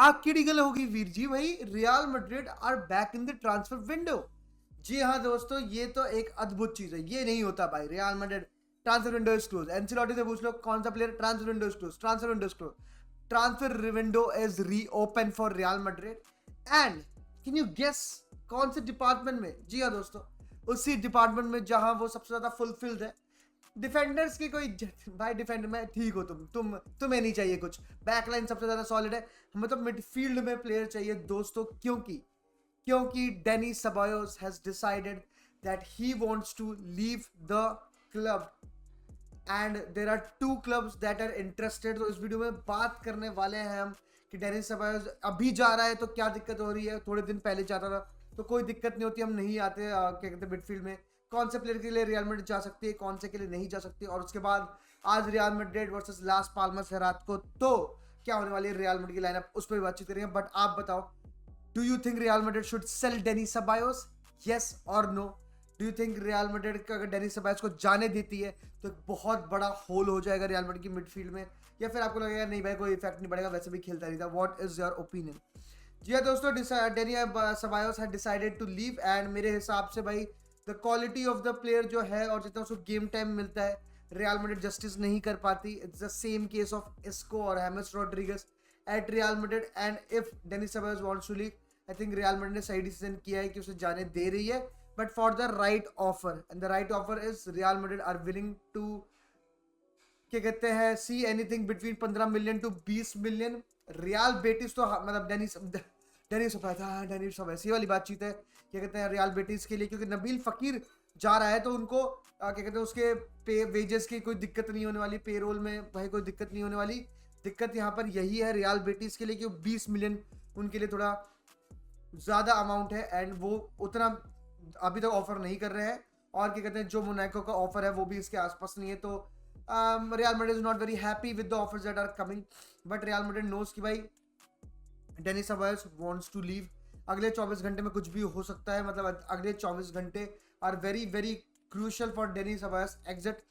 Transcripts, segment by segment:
आग की डिगल होगी वीर जी भाई। Real Madrid are back in the transfer window. जी हाँ दोस्तों, ये तो एक अद्भुत चीज है। ये नहीं होता भाई। Real Madrid transfer window is close. Ancelotti से पूछ लो कौन सा player, transfer window is close, transfer window is close. Transfer window is reopen for Real Madrid. And can you guess कौन से डिपार्टमेंट में? जी हाँ दोस्तों, उसी डिपार्टमेंट में जहां वो सबसे ज्यादा फुलफिल्ड है। डिफेंडर्स की कोई भाई डिफेंडर में ठीक हो तुम्हें नहीं चाहिए कुछ। बैकलाइन सबसे ज्यादा सॉलिड है। हमें तो मिडफील्ड में प्लेयर चाहिए दोस्तों, क्योंकि Dani Ceballos has decided that he wants to leave the club and there are two clubs that are interested. तो इस वीडियो में बात करने वाले हैं हम कि डेनी सबायोस अभी जा रहा है तो क्या दिक्कत हो रही है, थोड़े दिन पहले जाता था तो कोई दिक्कत नहीं होती, हम नहीं आते क्या कहते हैं मिडफील्ड में। कौन से प्लेयर के लिए रियल मैड्रिड जा सकती है, कौन से के लिए नहीं जा सकती, और उसके बाद आज रियल मैड्रिड वर्सेस लास पाल्मास है रात को, तो क्या होने वाली है रियल मैड्रिड की लाइनअप, उस पर भी बातचीत करेंगे। बट आप बताओ, do you think Real Madrid should sell Dani Ceballos, yes और no? Do you think Real Madrid का अगर डेनी सबायोस को जाने देती है तो एक बहुत बड़ा होल हो जाएगा रियल मैड्रिड की मिडफील्ड में, या फिर आपको लगेगा नहीं भाई कोई इफेक्ट नहीं पड़ेगा, वैसे भी खेलता नहीं था? What is your opinion? जी हाँ दोस्तों, Dani Ceballos had decided to leave and मेरे हिसाब से भाई the quality of the player जो है और जितना उसको गेम टाइम मिलता है रियल मैड्रिड जस्टिस नहीं कर पाती। It's the same case of Isco और James Rodriguez at Real Madrid. And if Dani Ceballos wants to leave, I think Real Madrid ने सही डिसीजन किया है कि उसे जाने दे रही है, but for the right offer. And the right offer is Real Madrid are willing to क्या कहते हैं see anything between 15 million to 20 million. Real Betis तो मतलब डेनिस वैसी वाली बातचीत है क्या कहते हैं रियल बेटिस के लिए, क्योंकि नबील फकीर जा रहा है तो उनको क्या कहते हैं उसके पे वेजेस की कोई दिक्कत नहीं होने वाली, पेरोल में भाई कोई दिक्कत नहीं होने वाली। दिक्कत यहाँ पर यही है रियल बेटिस के लिए कि 20 मिलियन उनके लिए थोड़ा ज़्यादा अमाउंट है एंड वो उतना अभी तक ऑफर नहीं कर रहे हैं। और क्या कहते हैं जो मोनाको का ऑफर है वो भी इसके आसपास नहीं है। तो Real Madrid is not very happy with the offers that are coming, but Real Madrid knows कि भाई Dani Ceballos wants to leave. अगले 24 घंटे में कुछ भी हो सकता है, मतलब अगले 24 घंटे are very very crucial for Dani Ceballos exit.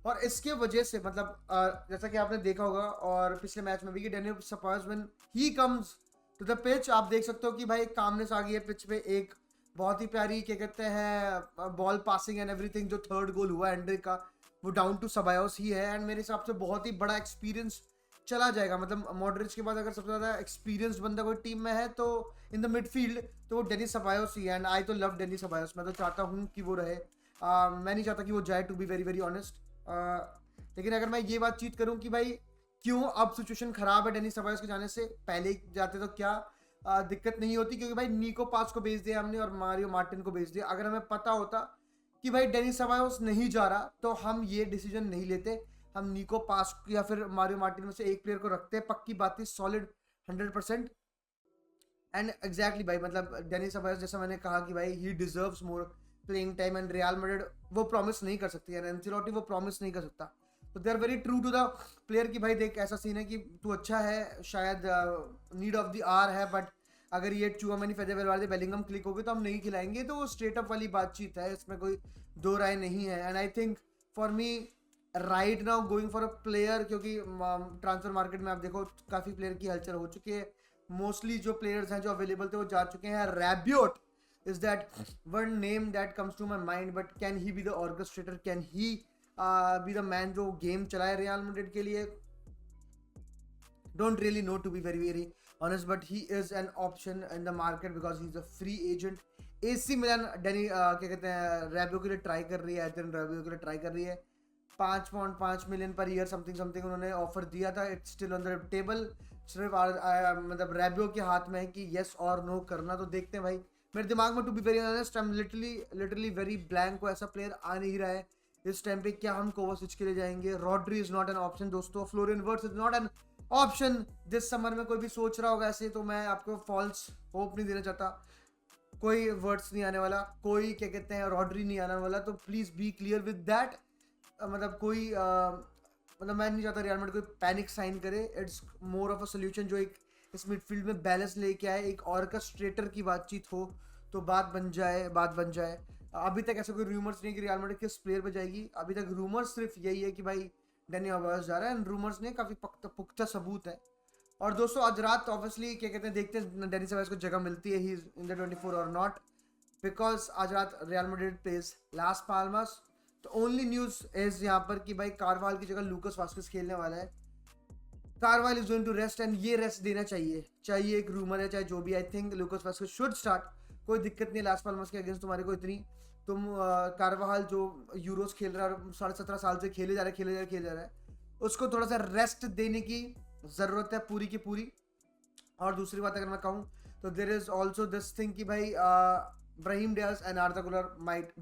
और इसके वजह से मतलब जैसा कि आपने देखा होगा और पिछले मैच में भी कि Dani Ceballos when he comes to the pitch, आप देख सकते हो कि भाई कामनेस आ गई है पिच पे। एक बहुत ही प्यारी क्या कहते हैं बॉल पासिंग एंड एवरीथिंग, जो थर्ड गोल हुआ एंड्रिक का वो डाउन टू सबायोस ही है। एंड मेरे हिसाब से बहुत ही बड़ा एक्सपीरियंस चला जाएगा, मतलब मॉडरिच के बाद अगर सबसे ज़्यादा एक्सपीरियंस बंदा कोई टीम में है तो इन द मिडफील्ड तो वो डेनी सबायोस ही है। एंड आई तो लव डेनी सबायोस, मैं तो चाहता हूँ कि वो रहे। मैं नहीं चाहता कि वो जाए, to be very very honest. लेकिन अगर मैं ये बातचीत करूँ कि भाई क्यों अब सिचुएशन खराब है डेनी सबायोस के जाने से, पहले जाते तो क्या दिक्कत नहीं होती, क्योंकि भाई निको पास को भेज दिया हमने और मारियो मार्टिन को भेज दिया। अगर हमें पता होता कि भाई डेनी सबायोस नहीं जा रहा तो हम ये डिसीजन नहीं लेते, हम निको पास या फिर मारियो मार्टिन में से एक प्लेयर को रखते हैं, पक्की बात है, सॉलिड 100%। एंड एग्जैक्टली भाई मतलब डेनी सबायोस जैसा मैंने कहा कि भाई ही deserves more playing time and real Madrid वो प्रॉमिस नहीं कर सकती है, एंसेलोटी वो प्रॉमिस नहीं कर सकता। तो they are very true to the player कि भाई देख ऐसा सीन है कि तू अच्छा है, शायद नीड ऑफ द आर है, बट अगर ये चूआमेनी फेदेवेल वाले बेलिंगम क्लिक होगी तो हम नहीं खिलाएंगे। तो वो स्ट्रेट अप वाली बातचीत है, इसमें कोई दो राय नहीं है। And I think for me right now going for a player, क्योंकि ट्रांसफर मार्केट में आप देखो काफ़ी प्लेयर की हलचल हो चुकी है, मोस्टली जो प्लेयर्स हैं जो अवेलेबल थे वो जा चुके हैं। रैबियोट is that one name that comes to my mind, but can he be the orchestrator, can he be the man जो गेम चलाए रियल मैड्रिड के लिए? Don't really know, to be very very honest, but he is an option in the market because he's a free agent. AC मिलान डेनी क्या कहते हैं रैबियो के लिए try कर रही है, एडन रैबियो के लिए ट्राई कर रही है। 5.5 million per year something something उन्होंने ऑफर दिया था, it's still on the table. सिर्फ मतलब रैबियो के हाथ में है कि येस और नो करना, तो देखते हैं भाई। मेरे दिमाग में to be very honest I am literally very blank, को ऐसा प्लेयर आ नहीं रहा है इस टाइम पे। क्या हम कोवासिच के लिए जाएंगे? Rodri is not an option दोस्तों, Florian Wirtz is not an option this summer में। कोई भी सोच रहा होगा ऐसे तो मैं आपको फॉल्स होप नहीं देना चाहता, कोई वर्ड्स नहीं आने वाला, कोई क्या कहते हैं रॉड्री नहीं आने वाला, तो please be clear with that. मतलब कोई मतलब मैं नहीं चाहता रियल मैड्रिड कोई पैनिक साइन करे। It's more of a solution जो एक इस मिडफील्ड में बैलेंस लेके आए, एक ऑर्केस्ट्रेटर की बातचीत हो तो बात बन जाए। अभी तक ऐसा कोई रूमर्स नहीं कि रियल मैड्रिड किस प्लेयर पे जाएगी, अभी तक रूमर्स सिर्फ यही है कि भाई डेनी सबायोस जा रहा है, एंड रूमर्स ने काफ़ी पुख्ता सबूत है। और दोस्तों आज रात ऑब्वियसली क्या कहते हैं, देखते हैं डेनी सेबायोस को जगह मिलती है ही इन द 24 और नॉट, बिकॉज आज रात रियल मैड्रिड प्लेज लास पाल्मास। तो ओनली न्यूज़ इज यहाँ पर कि भाई कारवाल की जगह लूकास वास्केस खेलने वाला है। Carvajal is going to rest and ये रेस्ट देना चाहिए एक रूमर है चाहे जो भी। I think Lucas Vazquez should start, कोई दिक्कत नहीं है लास पाल्मास के अगेंस्ट तुम्हारे को इतनी। तुम कारवाल जो यूरोस खेल रहा है और 17.5 साल से खेले जा रहा है, उसको थोड़ा सा रेस्ट देने की ज़रूरत है पूरी की पूरी। और दूसरी बात अगर मैं कहूँ तो there is also this thing कि भाई Brahim Diaz and Arda Guler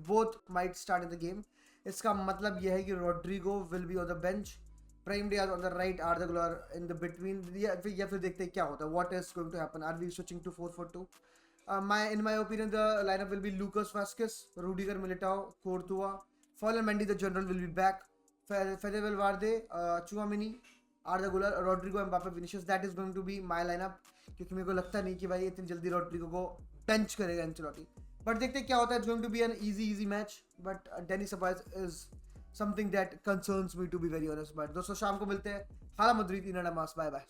both might start in the game. इसका मतलब यह है कि Rodrigo will be on the bench, Brahim Diaz on the right, Arda Guler in the between, या फिर देखते हैं क्या होता है, what is going to happen, are we switching to 4-4-2। In my opinion, the lineup will be Lucas Vazquez, Rudiger, Militao, Courtois, Ferland Mendy, the general will be back. Fede Valverde, Chouameni, Arda Güler, Rodrigo, Mbappe, Vinicius. That is going to be my lineup. क्योंकि मेरे को लगता नहीं कि भाई इतनी जल्दी Rodrigo को बेंच करेगा एंचेलोटी। बट देखते हैं क्या होता है। It's going to be an easy match, but Dani Ceballos is something that concerns me to be very honest. But दोस्तों शाम को मिलते हैं। हाला मद्रिद इन बाय बाय।